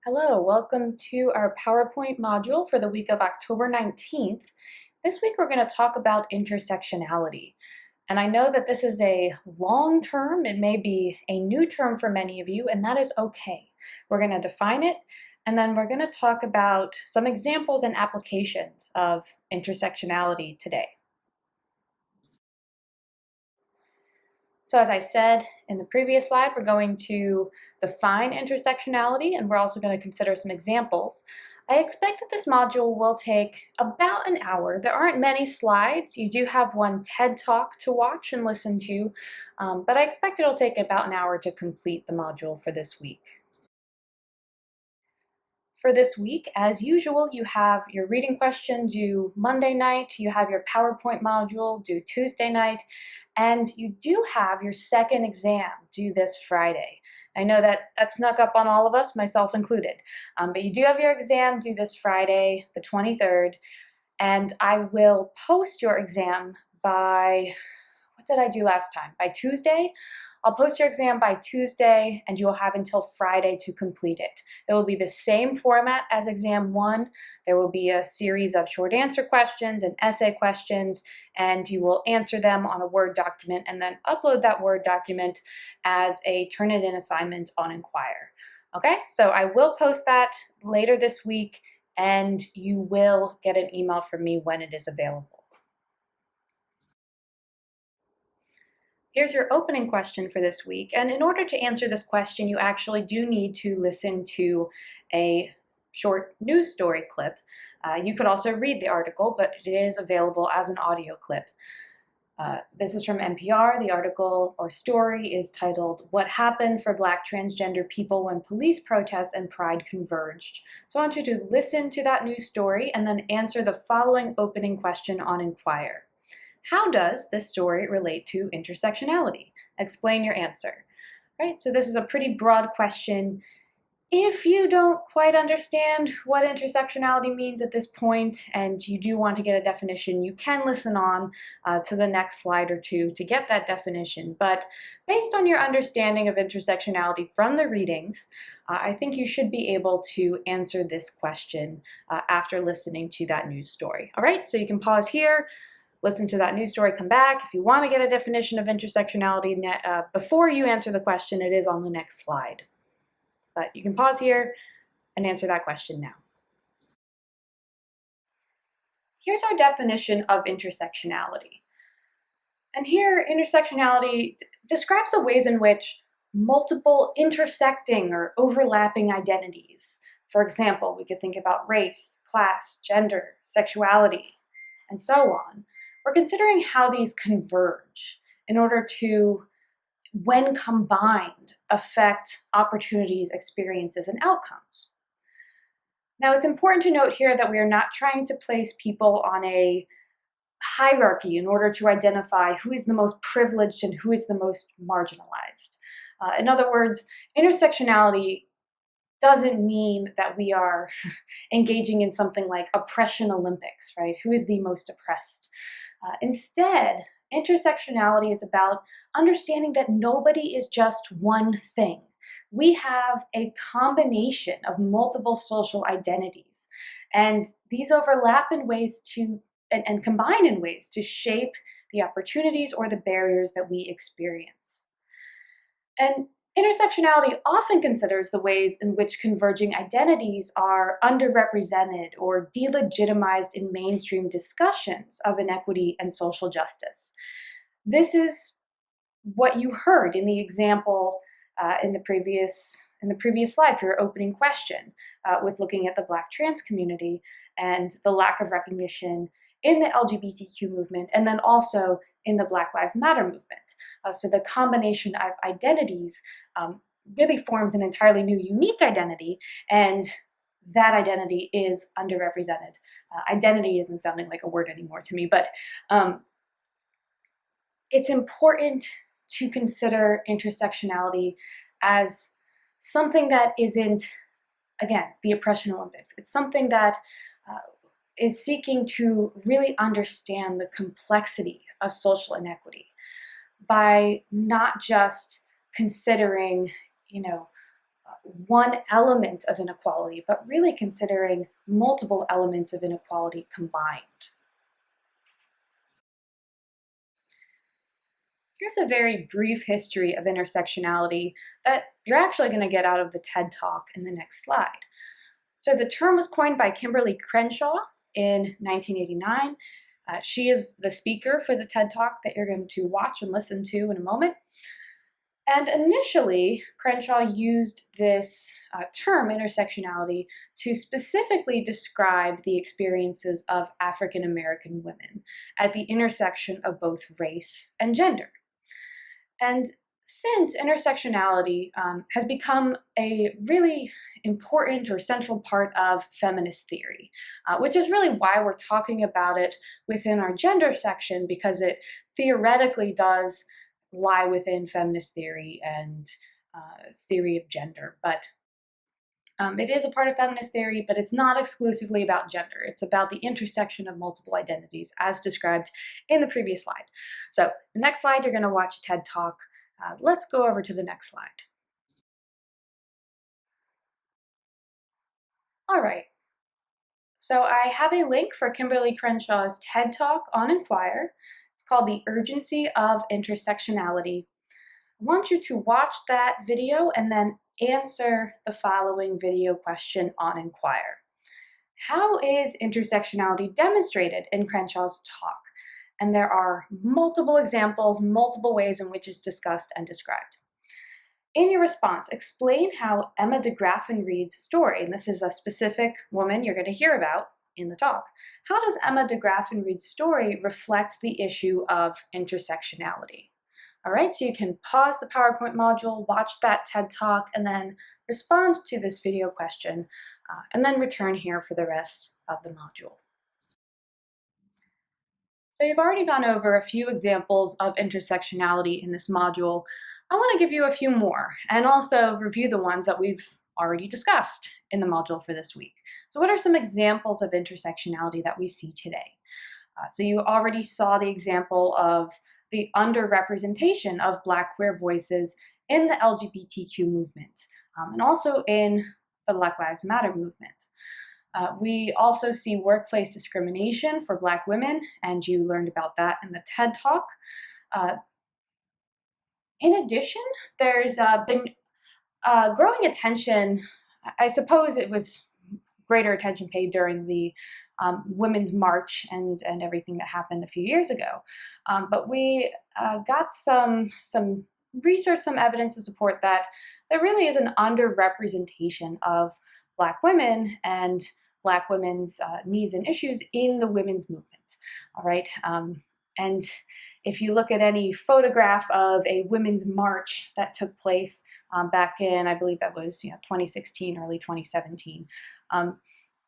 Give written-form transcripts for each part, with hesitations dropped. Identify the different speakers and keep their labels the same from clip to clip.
Speaker 1: Hello, welcome to our PowerPoint module for the week of October 19th. This week we're going to talk about intersectionality. And I know that this is a long term, it may be a new term for many of you, and that is okay. We're going to define it, and then we're going to talk about some examples and applications of intersectionality today. So as I said in the previous slide, we're going to define intersectionality, and we're also going to consider some examples. I expect that this module will take about an hour. There aren't many slides. You do have one TED Talk to watch and listen to, but I expect it'll take about an hour to complete the module for this week. For this week, as usual, you have your reading question due Monday night, you have your PowerPoint module due Tuesday night, and you do have your second exam due this Friday. I know that snuck up on all of us, myself included, but you do have your exam due this Friday, the 23rd, and I will post your exam by, what did I do last time? By Tuesday? I'll post your exam by Tuesday, and you will have until Friday to complete it. It will be the same format as exam 1. There will be a series of short answer questions and essay questions, and you will answer them on a Word document and then upload that Word document as a Turnitin assignment on Inquire. Okay, so I will post that later this week, and you will get an email from me when it is available. Here's your opening question for this week. And in order to answer this question, you actually do need to listen to a short news story clip. You could also read the article, but it is available as an audio clip. This is from NPR. The article or story is titled, "What Happened for Black Transgender People When Police Protests and Pride Converged." So I want you to listen to that news story and then answer the following opening question on Inquire. How does this story relate to intersectionality? Explain your answer. Right? So this is a pretty broad question. If you don't quite understand what intersectionality means at this point and you do want to get a definition, you can listen on to the next slide or two to get that definition. But based on your understanding of intersectionality from the readings, I think you should be able to answer this question after listening to that news story. All right, so you can pause here, listen to that news story, come back. If you want to get a definition of intersectionality before you answer the question, it is on the next slide. But you can pause here and answer that question now. Here's our definition of intersectionality. And here, intersectionality describes the ways in which multiple intersecting or overlapping identities, for example, we could think about race, class, gender, sexuality, and so on. We're considering how these converge in order to, when combined, affect opportunities, experiences, and outcomes. Now, it's important to note here that we are not trying to place people on a hierarchy in order to identify who is the most privileged and who is the most marginalized. In other words, intersectionality doesn't mean that we are engaging in something like oppression Olympics, right? Who is the most oppressed? Instead, intersectionality is about understanding that nobody is just one thing. We have a combination of multiple social identities, and these overlap in ways to, and combine in ways to shape the opportunities or the barriers that we experience. And intersectionality often considers the ways in which converging identities are underrepresented or delegitimized in mainstream discussions of inequity and social justice. This is what you heard in the example in the previous slide for your opening question, with looking at the Black trans community and the lack of recognition in the LGBTQ movement, and then also in the Black Lives Matter movement. So the combination of identities really forms an entirely new, unique identity, and that identity is underrepresented. Identity isn't sounding like a word anymore to me, but it's important to consider intersectionality as something that isn't, again, the oppression Olympics. It's something that is seeking to really understand the complexity of social inequity by not just considering, one element of inequality, but really considering multiple elements of inequality combined. Here's a very brief history of intersectionality that you're actually going to get out of the TED Talk in the next slide. So the term was coined by Kimberly Crenshaw in 1989. She is the speaker for the TED Talk that you're going to watch and listen to in a moment. And initially, Crenshaw used this term, intersectionality, to specifically describe the experiences of African American women at the intersection of both race and gender. And since intersectionality has become a really important or central part of feminist theory, which is really why we're talking about it within our gender section, because it theoretically does lie within feminist theory and theory of gender. But it is a part of feminist theory, but it's not exclusively about gender. It's about the intersection of multiple identities as described in the previous slide. So the next slide, you're going to watch a TED Talk. Let's go over to the next slide. All right. So I have a link for Kimberly Crenshaw's TED Talk on Inquire. It's called The Urgency of Intersectionality. I want you to watch that video and then answer the following video question on Inquire. How is intersectionality demonstrated in Crenshaw's talk? And there are multiple examples, multiple ways in which it's discussed and described. In your response, explain how Emma de Graffenried's story, and this is a specific woman you're going to hear about in the talk, how does Emma de Graffenried's story reflect the issue of intersectionality? All right, so you can pause the PowerPoint module, watch that TED Talk, and then respond to this video question, and then return here for the rest of the module. So you've already gone over a few examples of intersectionality in this module. I want to give you a few more and also review the ones that we've already discussed in the module for this week. So what are some examples of intersectionality that we see today? So you already saw the example of the underrepresentation of Black queer voices in the LGBTQ movement, and also in the Black Lives Matter movement. We also see workplace discrimination for Black women, and you learned about that in the TED Talk. In addition, there's been growing attention. I suppose it was greater attention paid during the Women's March and everything that happened a few years ago. But we got some research, some evidence to support that there really is an underrepresentation of Black women and Black women's needs and issues in the women's movement. All right. And if you look at any photograph of a women's march that took place back in, I believe that was 2016, early 2017,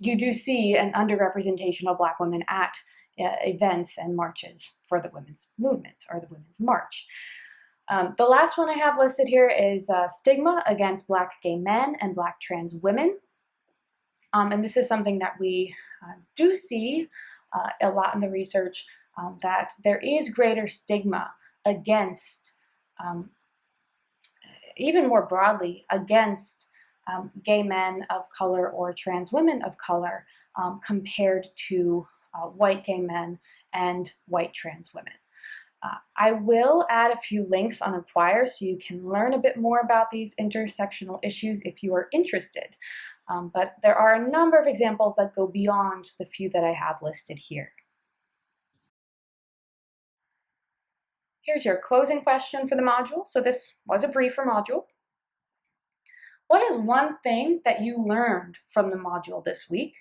Speaker 1: you do see an underrepresentation of Black women at events and marches for the women's movement or the Women's March. The last one I have listed here is stigma against Black gay men and Black trans women. And this is something that we do see a lot in the research, that there is greater stigma against, even more broadly, against gay men of color or trans women of color compared to white gay men and white trans women. I will add a few links on Inquire so you can learn a bit more about these intersectional issues if you are interested. But there are a number of examples that go beyond the few that I have listed here. Here's your closing question for the module. So this was a briefer module. What is one thing that you learned from the module this week?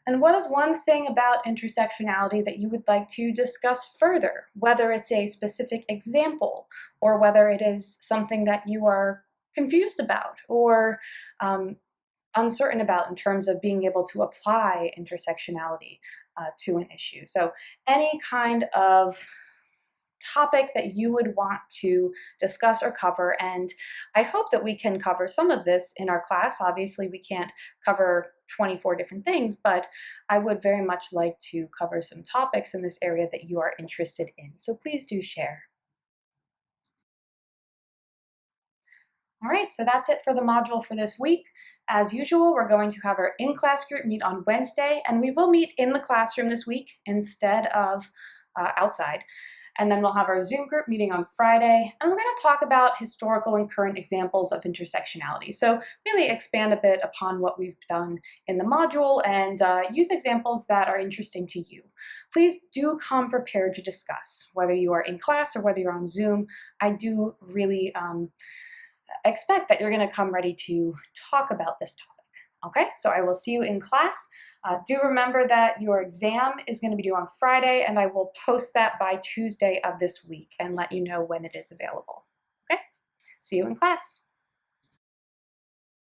Speaker 1: And what is one thing about intersectionality that you would like to discuss further, whether it's a specific example or whether it is something that you are confused about or uncertain about in terms of being able to apply intersectionality to an issue. So any kind of topic that you would want to discuss or cover, and I hope that we can cover some of this in our class. Obviously, we can't cover 24 different things, but I would very much like to cover some topics in this area that you are interested in. So please do share. All right, so that's it for the module for this week. As usual, we're going to have our in-class group meet on Wednesday, and we will meet in the classroom this week instead of outside. And then we'll have our Zoom group meeting on Friday, and we're going to talk about historical and current examples of intersectionality. So really expand a bit upon what we've done in the module and use examples that are interesting to you. Please do come prepared to discuss, whether you are in class or whether you're on Zoom. I do really expect that you're going to come ready to talk about this topic. Okay, so I will see you in class. Do remember that your exam is going to be due on Friday, and I will post that by Tuesday of this week and let you know when it is available. Okay, see you in class.